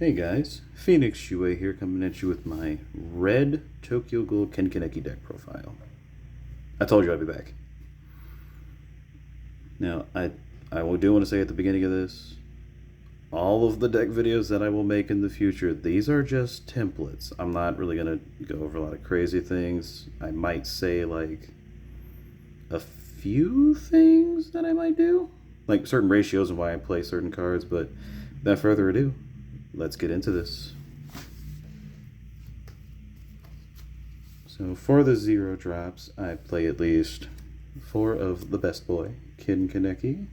Hey guys, Phoenix Shue here coming at you with my red Tokyo Ghoul Kaneki deck profile. I told you I'd be back. Now, I do want to say at the beginning of this, all of the deck videos that I will make in the future, these are just templates. I'm not really going to go over a lot of crazy things. I might say like a few things that I might do, like certain ratios and why I play certain cards, but without further ado, let's get into this. So for the zero drops, I play at least 4 of the best boy, Kaneki,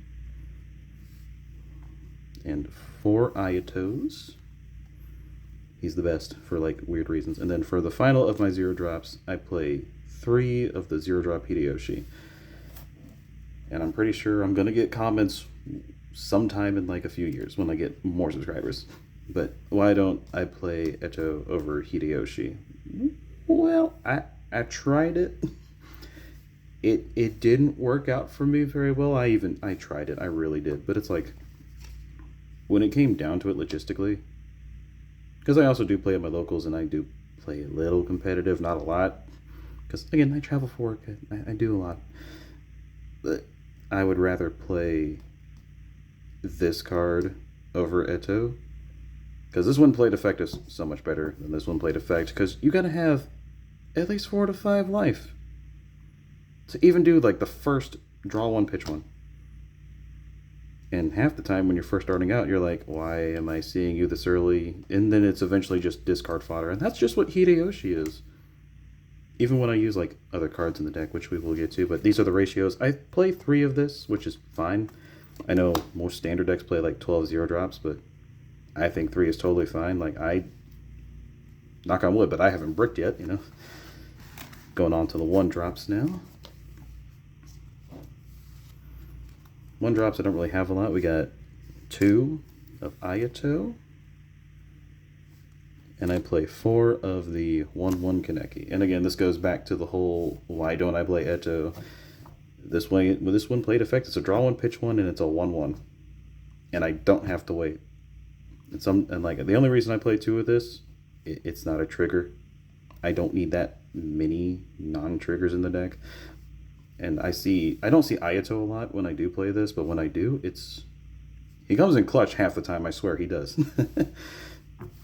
and 4 Ayatos. He's the best for like weird reasons. And then for the final of my zero drops, I play 3 of the zero drop Hideyoshi. And I'm pretty sure I'm gonna get comments sometime in like a few years when I get more subscribers. But why don't I play Eto over Hideyoshi? Well, I tried it. It didn't work out for me very well. I tried it. I really did. But it's like when it came down to it logistically, because I also do play at my locals and I do play a little competitive, not a lot. Because again, I travel for work. I do a lot. But I would rather play this card over Eto. Because this one played effect is so much better than this one played effect. Because you gotta have at least 4 to 5 life to even do like the first draw one, pitch one. And half the time when you're first starting out, you're like, why am I seeing you this early? And then it's eventually just discard fodder. And that's just what Hideyoshi is. Even when I use like other cards in the deck, which we will get to, but these are the ratios. I play 3 of this, which is fine. I know most standard decks play like 12 zero drops, but I think 3 is totally fine. Like, knock on wood, but I haven't bricked yet, you know. Going on to the 1 drops now. 1 drops I don't really have a lot. We got 2 of Ayato. And I play 4 of the 1/1 Kaneki. And again, this goes back to the whole, why don't I play Eto? This one played effect, it's a draw 1, pitch 1, and it's a 1/1. And I don't have to wait. And like the only reason I play 2 of this, it's not a trigger. I don't need that many non-triggers in the deck. And I don't see Ayato a lot when I do play this, but when I do, he comes in clutch half the time, I swear he does.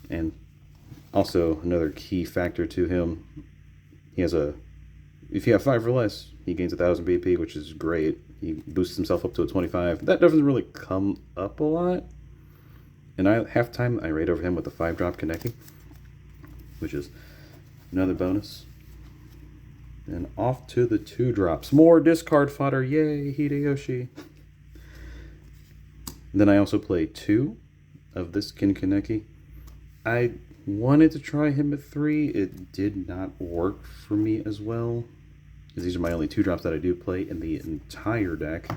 And also another key factor to him, if you have 5 or less, he gains 1,000 BP, which is great. He boosts himself up to a 25. That doesn't really come up a lot. And half the time I raid over him with the 5-drop Kaneki, which is another bonus. And off to the 2 drops. More discard fodder. Yay, Hideyoshi. Then I also play 2 of this Kaneki. I wanted to try him at 3. It did not work for me as well, because these are my only 2 drops that I do play in the entire deck.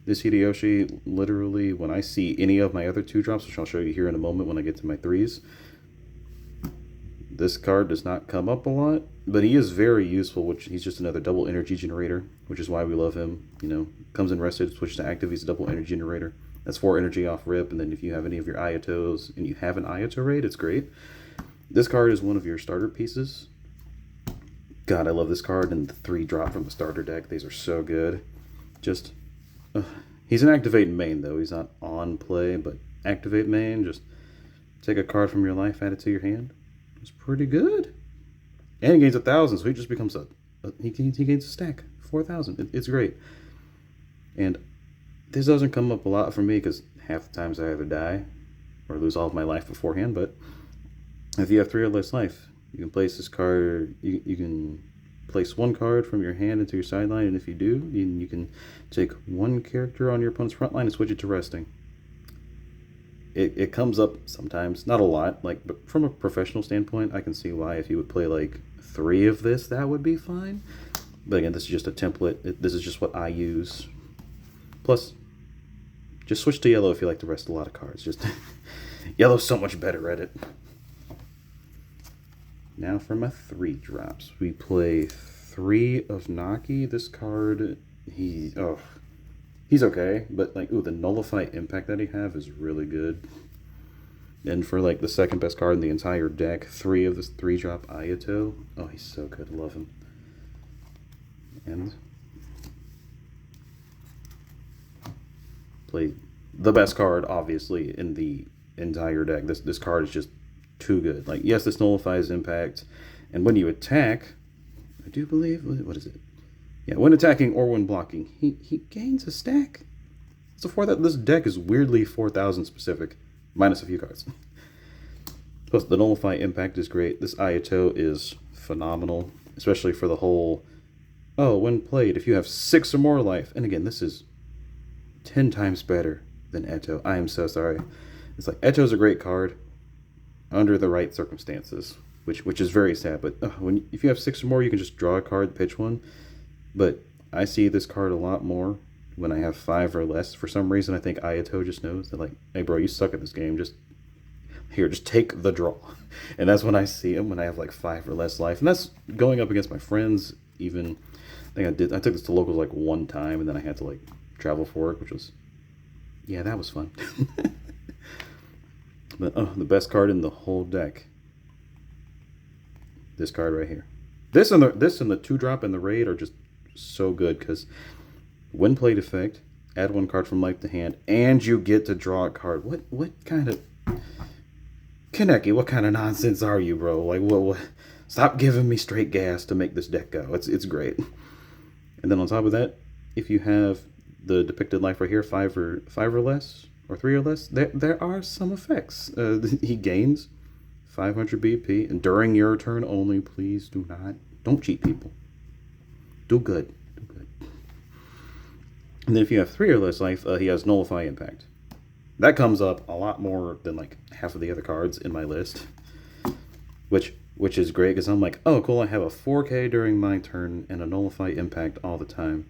This Hideyoshi, literally, when I see any of my other 2 drops, which I'll show you here in a moment when I get to my 3s, this card does not come up a lot, but he is very useful, which he's just another double energy generator, which is why we love him. You know, comes in rested, switches to active, he's a double energy generator. That's 4 energy off rip, and then if you have any of your Ayatos and you have an Ayato raid, it's great. This card is one of your starter pieces. God, I love this card, and the 3 drop from the starter deck. These are so good. Just, he's an activate main, though. He's not on play, but activate main. Just take a card from your life, add it to your hand. It's pretty good. And he gains 1,000, so he just becomes he gains a stack, 4,000. It's great. And this doesn't come up a lot for me because half the times I either die or lose all of my life beforehand. But if you have 3 or less life, you can place this card. You can place 1 card from your hand into your sideline, and if you do, you can take 1 character on your opponent's front line and switch it to resting. It comes up sometimes, not a lot. Like, but from a professional standpoint, I can see why if you would play like 3 of this, that would be fine. But again, this is just a template. This is just what I use. Plus, just switch to yellow if you like to rest a lot of cards. Just yellow's so much better at it. Now for my 3 drops. We play 3 of Naki. This card, he's He's okay, but like, ooh, the Nullify Impact that he have is really good. And for like the second best card in the entire deck, 3 of this 3-drop Ayato. Oh, he's so good. I love him. And play the best card, obviously, in the entire deck. This card is just too good. Like, yes, this nullifies impact, and when you attack, I do believe, what is it? Yeah, when attacking or when blocking, he gains a stack. So for that, this deck is weirdly 4,000 specific, minus a few cards. Plus, the nullify impact is great. This Ayato is phenomenal, especially for the whole, oh, when played, if you have 6 or more life, and again, this is 10 times better than Eto. I am so sorry. It's like, Eto's a great card under the right circumstances, which is very sad, but if you have 6 or more, you can just draw a card, pitch one. But I see this card a lot more when I have 5 or less. For some reason, I think Ayato just knows that, like, hey, bro, you suck at this game. Just take the draw. And that's when I see him, when I have, like, 5 or less life. And that's going up against my friends, even. I think I took this to locals, like, 1 time, and then I had to, like, travel for it, which was, yeah, that was fun. But, the best card in the whole deck. This card right here. This and the 2-drop and the raid are just so good, because when played effect, add 1 card from life to hand, and you get to draw a card. What kind of Kaneki, what kind of nonsense are you, bro? Like, what? Stop giving me straight gas to make this deck go. It's great. And then on top of that, if you have the depicted life right here, 5 or less, or 3 or less, there are some effects. He gains 500 BP, and during your turn only, please don't cheat people. Do good. And then if you have 3 or less life, he has Nullify Impact. That comes up a lot more than like half of the other cards in my list, which is great, because I'm like, oh cool, I have a 4K during my turn and a Nullify Impact all the time,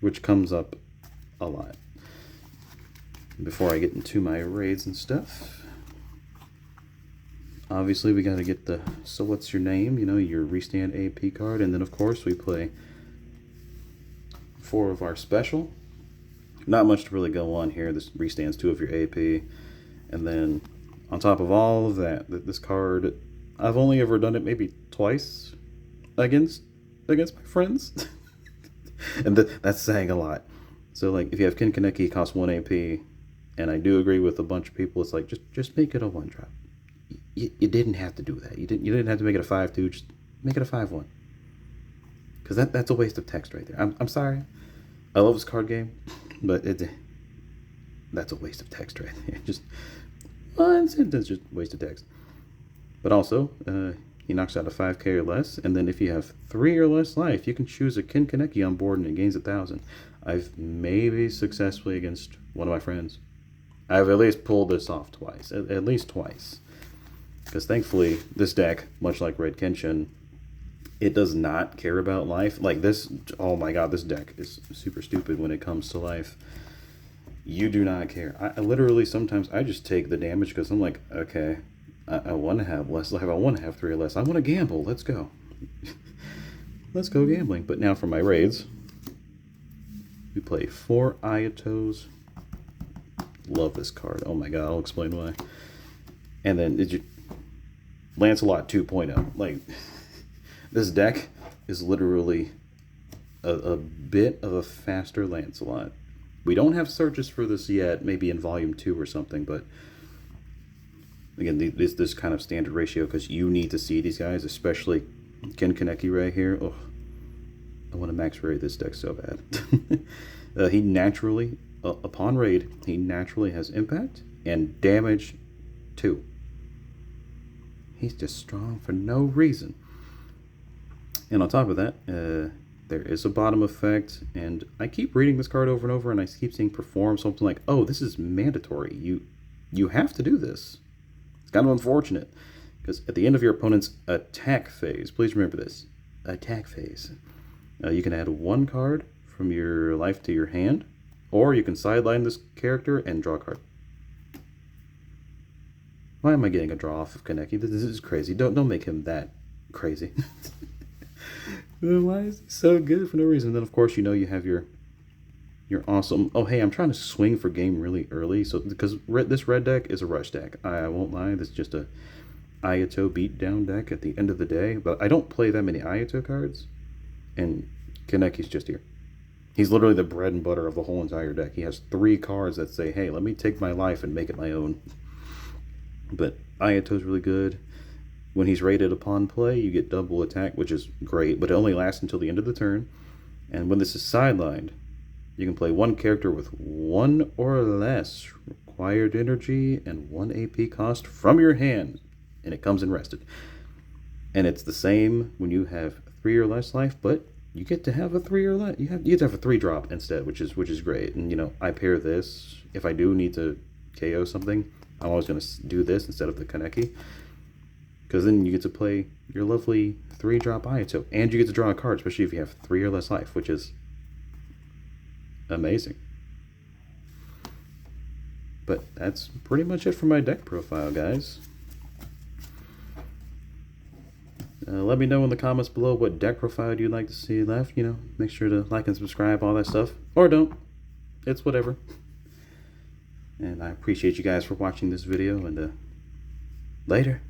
which comes up a lot. Before I get into my raids and stuff, obviously we got to get the so what's your name, your restand AP card, and then of course we play 4 of our special. Not much to really go on here. This restands 2 of your AP, and then on top of all of that, this card, I've only ever done it maybe twice against my friends, and that's saying a lot. So like, if you have Kaneki, it costs 1 AP, and I do agree with a bunch of people. It's like, just make it a 1-drop. You didn't have to do that. You didn't have to make it a 5-2. Just make it a 5-1. Because that's a waste of text right there. I'm sorry. I love this card game, but that's a waste of text right there. Just one sentence, just waste of text. But also, he knocks out a 5K or less, and then if you have 3 or less life, you can choose a Kaneki on board and it gains 1,000. I've maybe successfully against one of my friends. I've at least pulled this off twice, at least twice. Because thankfully, this deck, much like Red Kenshin, it does not care about life. Like this, oh my god, this deck is super stupid when it comes to life. You do not care. I literally, sometimes I just take the damage because I'm like, okay, I want to have less life. I want to have 3 or less. I want to gamble. Let's go. Let's go gambling. But now for my raids, we play 4 Ayatos. Love this card. Oh my god, I'll explain why. And then Lancelot 2.0. Like, this deck is literally a bit of a faster Lancelot. We don't have searches for this yet, maybe in Volume 2 or something, but again, this kind of standard ratio, because you need to see these guys, especially Kaneki right here. Oh, I want to max raid this deck so bad. He naturally, upon raid, he naturally has impact and damage 2. He's just strong for no reason. And on top of that, there is a bottom effect, and I keep reading this card over and over, and I keep seeing perform something like, oh, this is mandatory. You have to do this. It's kind of unfortunate, because at the end of your opponent's attack phase, please remember this, attack phase, you can add 1 card from your life to your hand, or you can sideline this character and draw a card. Why am I getting a draw off of Kaneki? This is crazy. Don't make him that crazy. Why is he so good for no reason? Then, of course, you have your You're awesome. Oh, hey, I'm trying to swing for game really early, so because this red deck is a rush deck. I won't lie, this is just a Ayato beatdown deck at the end of the day, but I don't play that many Ayato cards, and Kaneki's just here. He's literally the bread and butter of the whole entire deck. He has 3 cards that say, hey, let me take my life and make it my own. But Ayato's really good. When he's rated upon play, you get double attack, which is great, but it only lasts until the end of the turn. And when this is sidelined, you can play 1 character with 1 or less required energy and 1 AP cost from your hand, and it comes in rested. And it's the same when you have 3 or less life, but you get to have a 3 or less. You get to have a 3-drop instead, which is great. And I pair this if I do need to KO something. I'm always going to do this instead of the Kaneki, because then you get to play your lovely 3-drop Ayato, and you get to draw a card, especially if you have 3 or less life, which is amazing. But that's pretty much it for my deck profile, guys. Let me know in the comments below what deck profile you'd like to see left. Make sure to like and subscribe, all that stuff. Or don't. It's whatever. And I appreciate you guys for watching this video, and later.